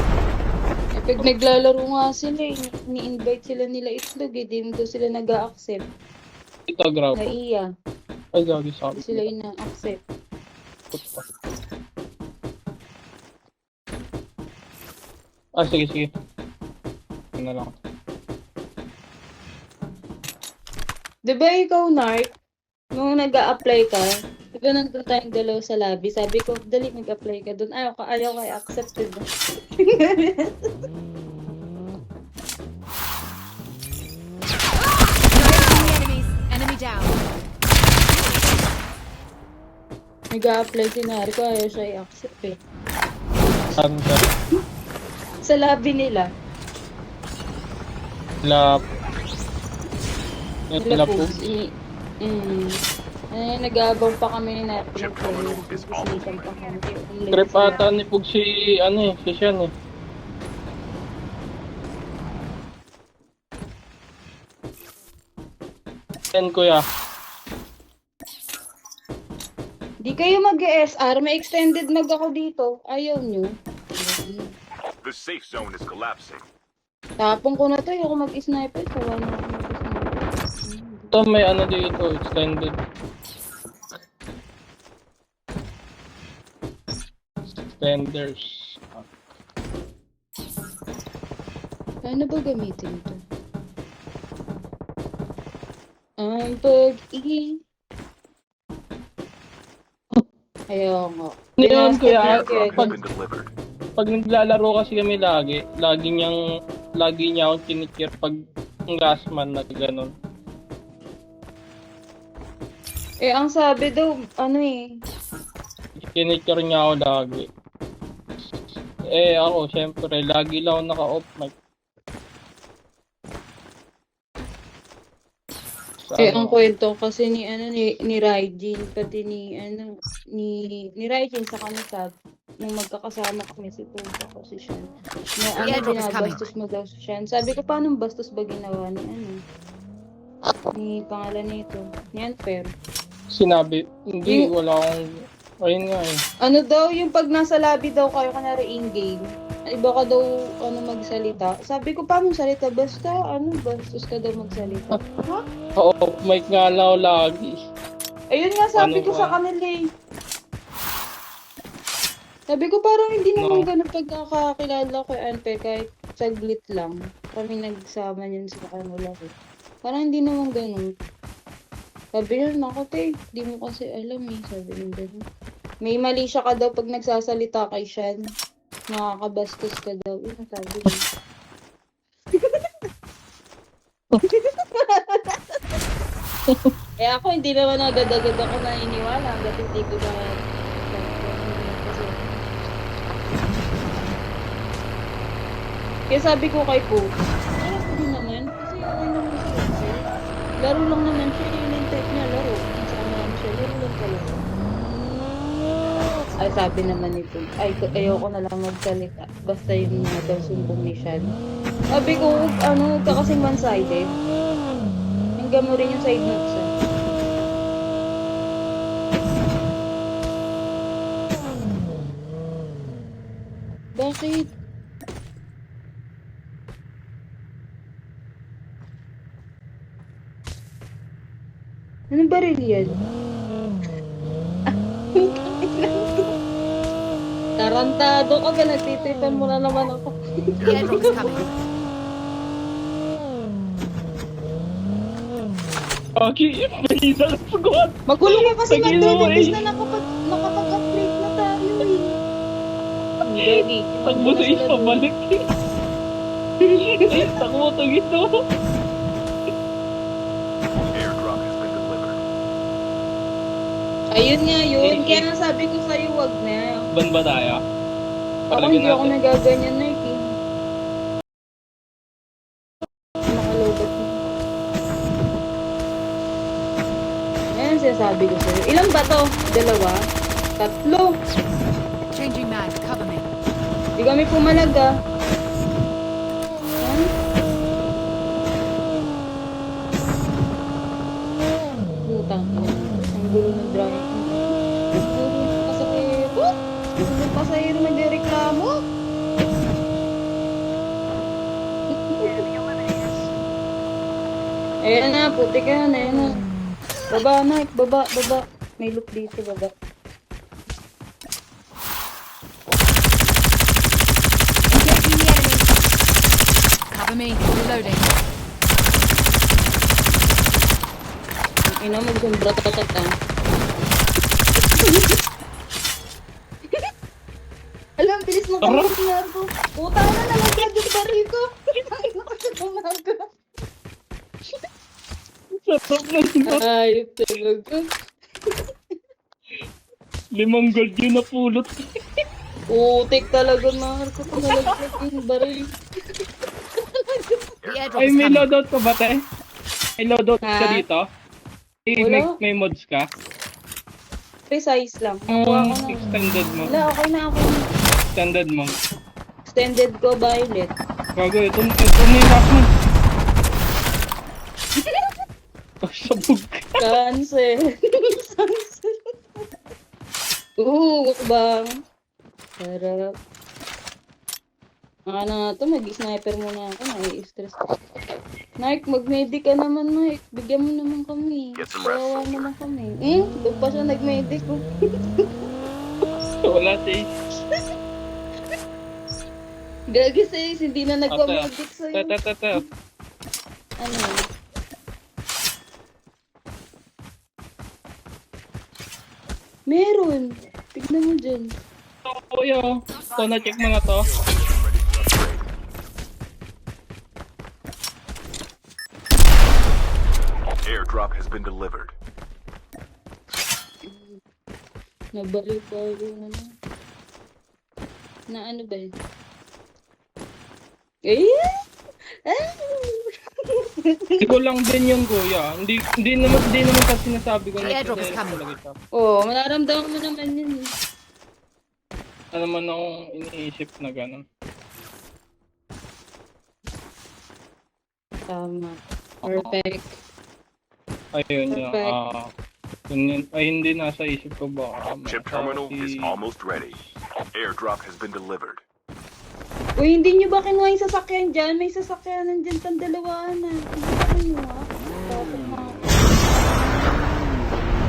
Eh, pag naglalaro nga sila, ni-invite sila nila Itlog, di mo daw sila nag-a-accept. Ito, grab. Naiya, Ay, gagi sa di sila ina-accept. Sige, sige. Ito na lang. Diba ikaw, Nark, nung nag-a-apply ka, diba nandun tayong dalaw sa lobby, sabi ko, dali mag-apply ka dun. Ayaw ka, accepted na. Engaging the enemies. Enemy down. Nag-a-apply si Nark ko, ayaw siya i-accept eh. Saan ka? Sa lobby nila, Lap. Yung nila sila po. Pops, nag-aabang pa kami ni Nark. Chip terminal is almost ready. Trip ata ni Pug si, si Sean eh. Yan, kuya. Di kayo mag-SR, may extended mag ako dito. Ayaw nyo. The safe zone is collapsing. Tapong ko na to, ayoko mag-sniper. Sawa na ako mag-sniper. Ito may dito, extended. Extenders. Paano ba gamitin ito? Ang pag-i... Ayaw nga. Ano yun, kuya? Airdrop has Pag, been delivered. pag naglalaro kasi kami lagi niya akong kinikir pag ang gasman na gano'n. Eh, ang sabi daw, Kinikir niya ako lagi. Ako, syempre, lagi lang ako naka-off mic. ang kwento kasi ni Raijin, pati ni Raijin sa kanisa, nung magkakasama kami si Puga ko si Sean. Na Yeah, drop is coming. binabastos mo daw si Sean. Sabi ko, paano bastos ba ginawa ni pangalan nito, ni Anfer? Sinabi, hindi, Yung- wala akong, ayun nga eh. Ano daw, yung pag nasa lobby daw kayo, kanari in-game, iba ka daw, magsalita. Sabi ko, paano salita? Basta, bastos ka daw magsalita. Ha? Off mic nga lang ako lagi. Ayun nga, sabi Ano ko ba? sa kanila eh. Sabi ko, parang hindi naman No. ganun pagkakakilala ko Anper, kahit saglit lang. Kami nagsama niyan sa kanila eh. Parang hindi naman ganun. Sabi niya, naku te, di mo kasi alam eh. Sabi niya ganun. May mali siya ka daw pag nagsasalita kay Sean. Nakakabastos ka daw. Yun ang sabi niya. Eh ako, hindi naman agad-agad ako naniniwala hanggat hindi ko na kasi kaya sabi ko kay Po, alam ko din naman, kasi okay naman siya. Laro lang naman siya, yun yung type niya, laro. Sama lang siya, laro lang talaga. Ay, sabi naman ni Po, ayoko na lang magsalita. Basta yun nga daw sumbong ni Sean. Sabi ko, huwag ka kasing one-sided. Hanggang mo rin yung side notes ah. Bakit? Anong baril yan? Tarantado ka ba? Nagtitipan mo na naman ako. The airdrop is coming. Okay, may isa na squad. Magulo ka kasi Pag-ino nagtitipas eh. na nakapag-upgrade na tayo eh. Ready. Pag mo sa is pabalik eh. Ay, takbo to gito. Airdrop has been delivered. Ayun nga yun. Kaya nga sabi ko sa'yo, wag na. Ban ba tayo? Ako Palagyan hindi ako natin. nagaganyan na eh. Makalobat mo. Ayan sinasabi ko sa'yo. Ilan ba to? 2? 3. Changing mag. Cover me. Di kami pumalaga. Ayan. Putang ina. Ang gulo ng drive. Ang gulo ng pasahero. Ang gulo ng pasahero nagreklamo. Ayan na, puti ka yan. Ayan na. Baba, Mike. Baba, baba. May loop dito, baba. Engaging the enemy. Cover me. Reloading. Ang ina, magsumbra tatata. Alam, bilis mo Tara. kami sinargo. Puta na naman ka yung baril ko. Ay, nakasagamaga. Sarap na sila. Ayop talaga. 5 gold yun napulot. Putik talaga, Marco. Nalaglag yung baril. The airdrop Ay, is may coming. loadout ka ba, te? May loadout ka Ha? dito? Wala. May mods ka? Precise lang. Nakuha ko na. Extended mo. Wala, okay na ako. Extended mo. Extended ko, violet. Gago, ito na yung last one. Sabog ka. Cancel. Cancel. Bang. Sarap. Ano nga to, mag-sniper muna ako. Nai-stress ko. Nike, mag-medic ka naman, Nike. Bigyan mo naman kami. Get some rest, Kawawa soldier. naman kami. Doon pa siya nag-medic. Oh. Wala siya. Gagi sis, hindi na nagpa-medic sa'yo. Tata. Ano? Meron. Tignan mo dyan. Oo, yo. Ito, na-check mo na to. Airdrop has been delivered. Nabalik-balik na lang. Na ano ba yun? Eh? Hindi ko lang din yung kuya. Hindi naman kasi sinasabi ko The airdrop is nagsasabi coming. talaga siya. Oo, mararamdaman mo naman yun. Eh. Ano naman akong iniisip na gano'n. Tama. Perfect. Ayun yun. Perfect. Ay, hindi nasa isip ko ba? Chip terminal is almost ready. Airdrop has been delivered. Uy, hindi nyo ba kinuha yung sasakyan dyan? May sasakyanan dyan pang dalawaan na. Hindi ba kinuha? Tapos na.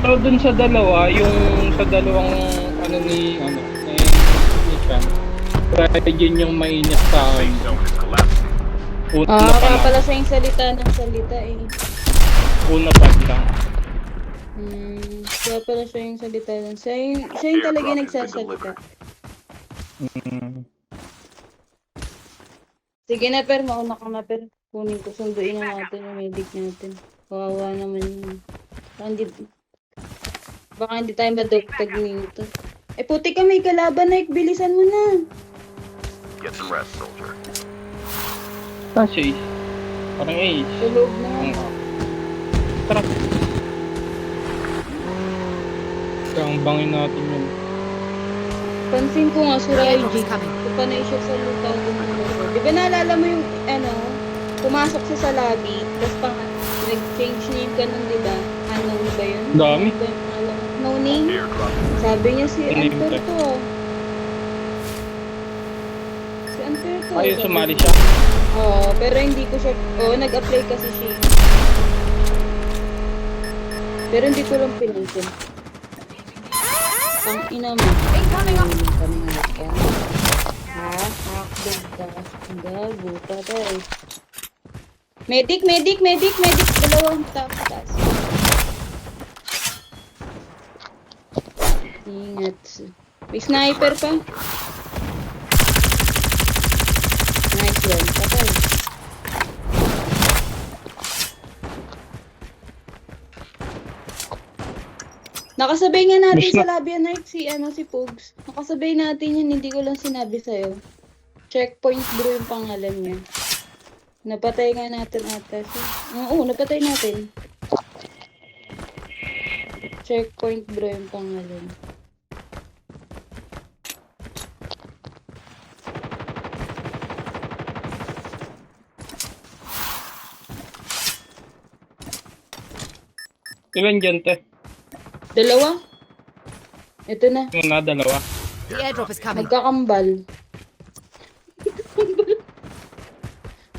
So, dun sa dalawa, yung sa dalawang ni Chan. Kaya yun yung mainit sa akin. Safe zone is collapsing. Una pa Kaya lang. pala sa yung salita ng salita eh. Una pa lang. Kaya pala siya yung salita ng siya yung talaga yung nagsasalita. Sige na, Per. Mauna ka na, Per. Kunin ko. Sunduin na natin yung medic natin. Kawawa naman yun. Baka hindi tayo madugtag nito. Eh, puti ka, may kalaban na. Bilisan mo na. Get some rest, soldier. Kasi Ace. Parang Ace. Tulog na. Tara. Kaya ang bangin natin yun. Pansin ko nga si Airdrop Raiji. is coming. Panay siya sa lutaw. Di ba naalala mo yung, pumasok siya sa lobby, tapos nag-change name ka nun, di ba? Unknown ba yun? Dami. Ano ba yung pangalan? No name? Airdrop. Sabi niya si No name Anter tag. to. Si Anter to. Ayun, sumali siya. Oo, pero hindi ko siya, nag-apply kasi siya. Pero hindi ko lang pinansin. Ang ina mo. Incoming off. Ha? Hakbog ka. Gago ka tayo. Medic! Dalawang taas. Ingat. May sniper pa. Nice one. Patay. Nakasabay nga natin Miss sa na- Labia Night si Pogs. Nakasabay natin yun, hindi ko lang sinabi sa'yo. Checkpoint Bro yung pangalan niya. Napatay nga natin ata siya. Oo, napatay natin. Checkpoint Bro yung pangalan. Ilan dyan, te? Dalawa? Ito na. Yung dalawa. The airdrop is coming. Magkakambal.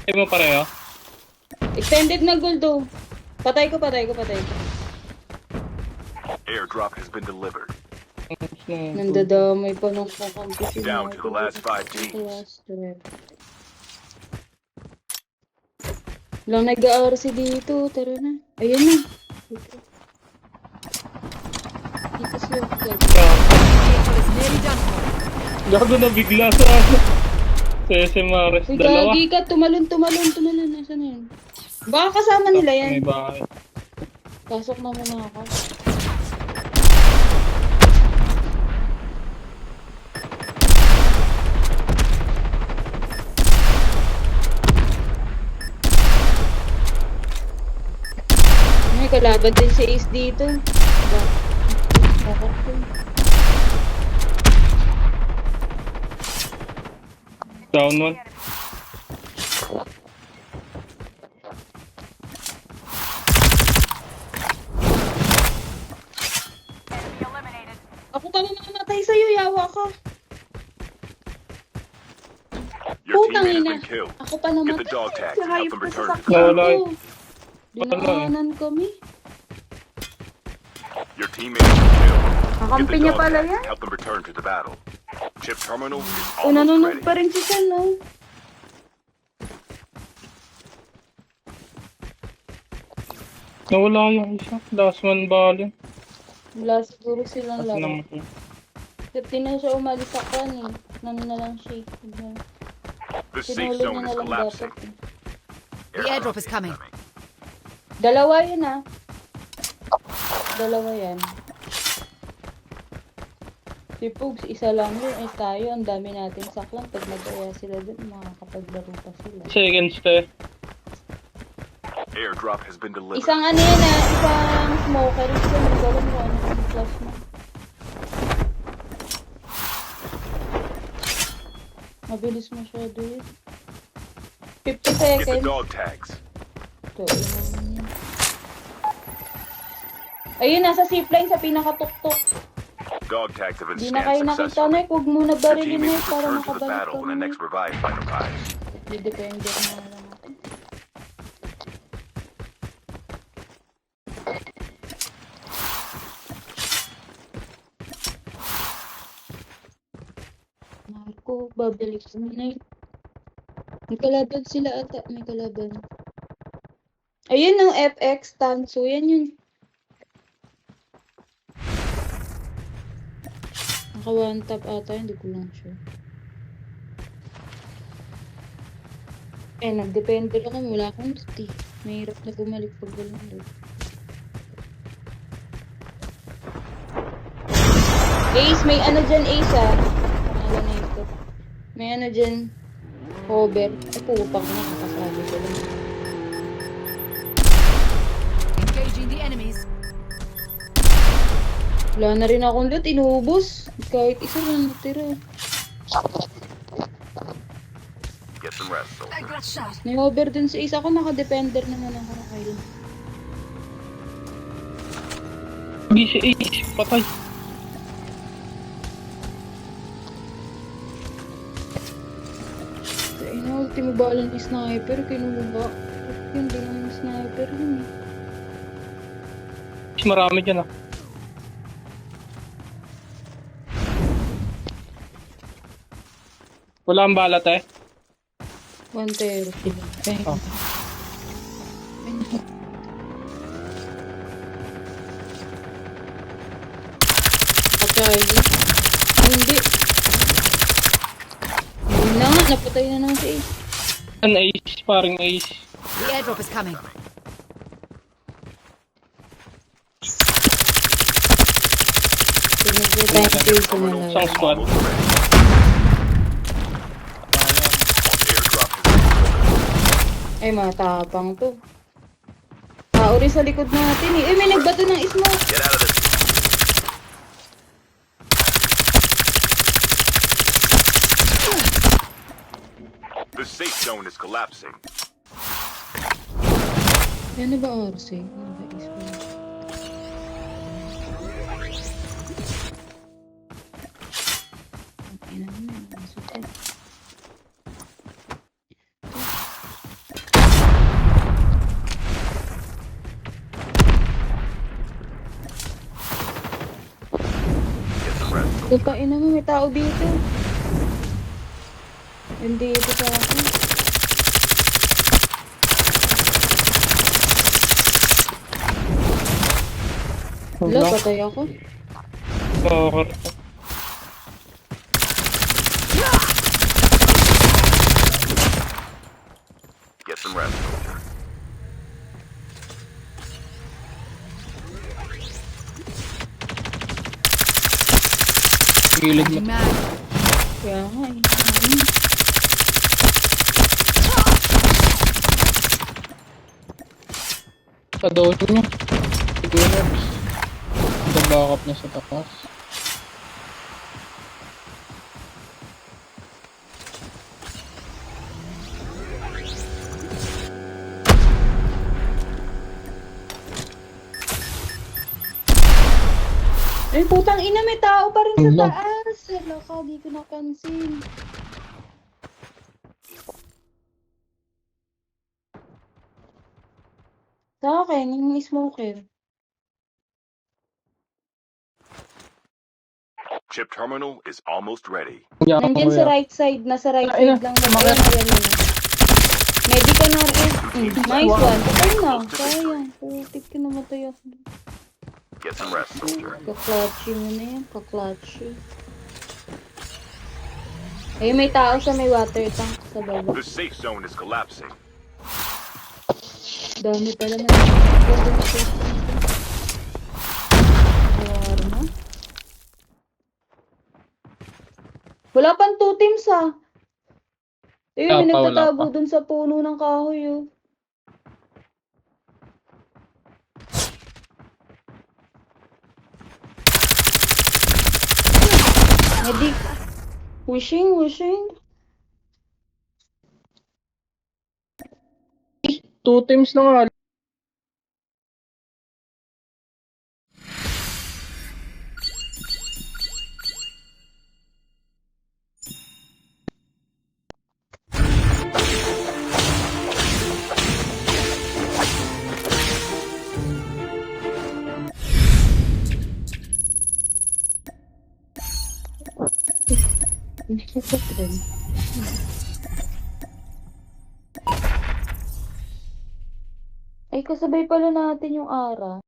Ay mo pareho? Extended na Goldo. Patay ko. Airdrop has been delivered. Nandadamay pa nung kakampi si Down to the last 5 teams. Lang nag-RC dito. Tara na. Ayan na. Dito siya. Vehicle is nearly done for. Gago na bigla sa SMRS. Uy, Dalawa. gagi ka. Tumalon. Nasaan na yan? Baka kasama nila yan. May bahay. Pasok na muna ako. May kalaban din si Ace dito. Bakit to? Down one. Ako pa mamamatay sa'yo, yawa ka. Your Putang teammate has ina. been killed. Ako pa Get namatay. the dog tags Sa and help hayop them ko sa return to the sakyan Wala ko. eh. Dinaanan kami. Your teammate has been killed. Get Kakampi the niya dog pala tags yan. and help them return to the battle. Chip terminal is O, almost nanonood ready. pa rin si San, no? Nawala yung isa. Last one bali. Wala siguro silang Kasi laro. namatay. Hindi na siya umalis sa kan eh. Nano na lang siya. The safe Sinulog zone niya is na lang collapsing. dapat. The airdrop is coming. Dalawa yun ah. Dalawa yan. Si Pugs, isa lang yun. Eh tayo, ang dami natin saklang. Pag nag-aya sila dun, makakapaglaro pa sila. Seconds, te. Airdrop has been delivered. Isang ano yan ah, isang smoker. Isa, hindi ko alam kung ano yung flash mo. Mabilis masyado yun. 50 Get the seconds. dog tags. Ito, yun. Ayun, nasa zipline sa pinakatuktok. Dog tags have been Di na kayo scanned nakita successfully. na, huwag muna Your barilin na teammates para return to the makabalik battle when the kami. next revive flight arrives. Depende na lang natin. Marco, babalik kami na yun. May kalaban sila ata, may kalaban. Ayun ang FX Tanso, yan yun. Naka one tap ata, hindi ko lang sure. Nagdepende lang kami, wala akong loot eh. Mahirap na bumalik pag walang loot. Ace, may ano dyan Ace ah. Pangalan na ito. May ano dyan. Hover. Ay, pupang na, kakasabi ko lang. Engaging the enemies. Wala na rin akong loot, inuubos. Kahit isa lang natira. Get some rest, soldier. May hover dun sa isa ko, naka-depender naman ako na kayo. Hindi si Ace. Patay. Ay na, ultimo balang sniper, kinuha. Hindi naman sniper yun eh. Ace, marami dyan ah. Wala ang bala, te. 130. Oh. Patay. Hindi. Yun na nga, napatay na ng si Ace. An Ace, paring Ace. The airdrop is coming. Thank you sa mga. Isang squad. Almost ready. Airdrop is Ay, matapang to. Tao rin sa likod natin eh. Ay, may nagbato ng smoke. Get out of this. The safe zone is collapsing. Ano ba RC? Ano ba smoke? Okay na naman. Masukad. Get some rest. Lupain naman, may tao dito. Hindi ito sa akin. Wala, patay ako. Soccer. Get some rest, soldier. Gilid mo. Changing mag. Kaya nga eh. Sa doon niya. Siguro. Nag-backup na sa taas. Ay, putang ina, may tao pa rin sa Wala. taas. Hala ka, di ko napansin. Sa akin, yung smoker. Chip terminal is almost ready. Nandyan sa right side, nasa right Ay, side lang. Ayan, ayan, ayan. Medical na rin. Nice one. Patay na. Sayang. Putik ka namatay ako. Get some rest, soldier. Kaklatchy mo na yan. Kaklatchy. Ayun, may tao sa may water tank sa baba. The safe zone is collapsing. Dami pala na. Alarma. Wala pang 2 teams ah. Ayun, may Wala pa, wala nagtatago pa. dun sa puno ng kahoy oh. Medic. Wishing, wishing. 2 teams na nga. Ay, kasabay pala natin yung Ara.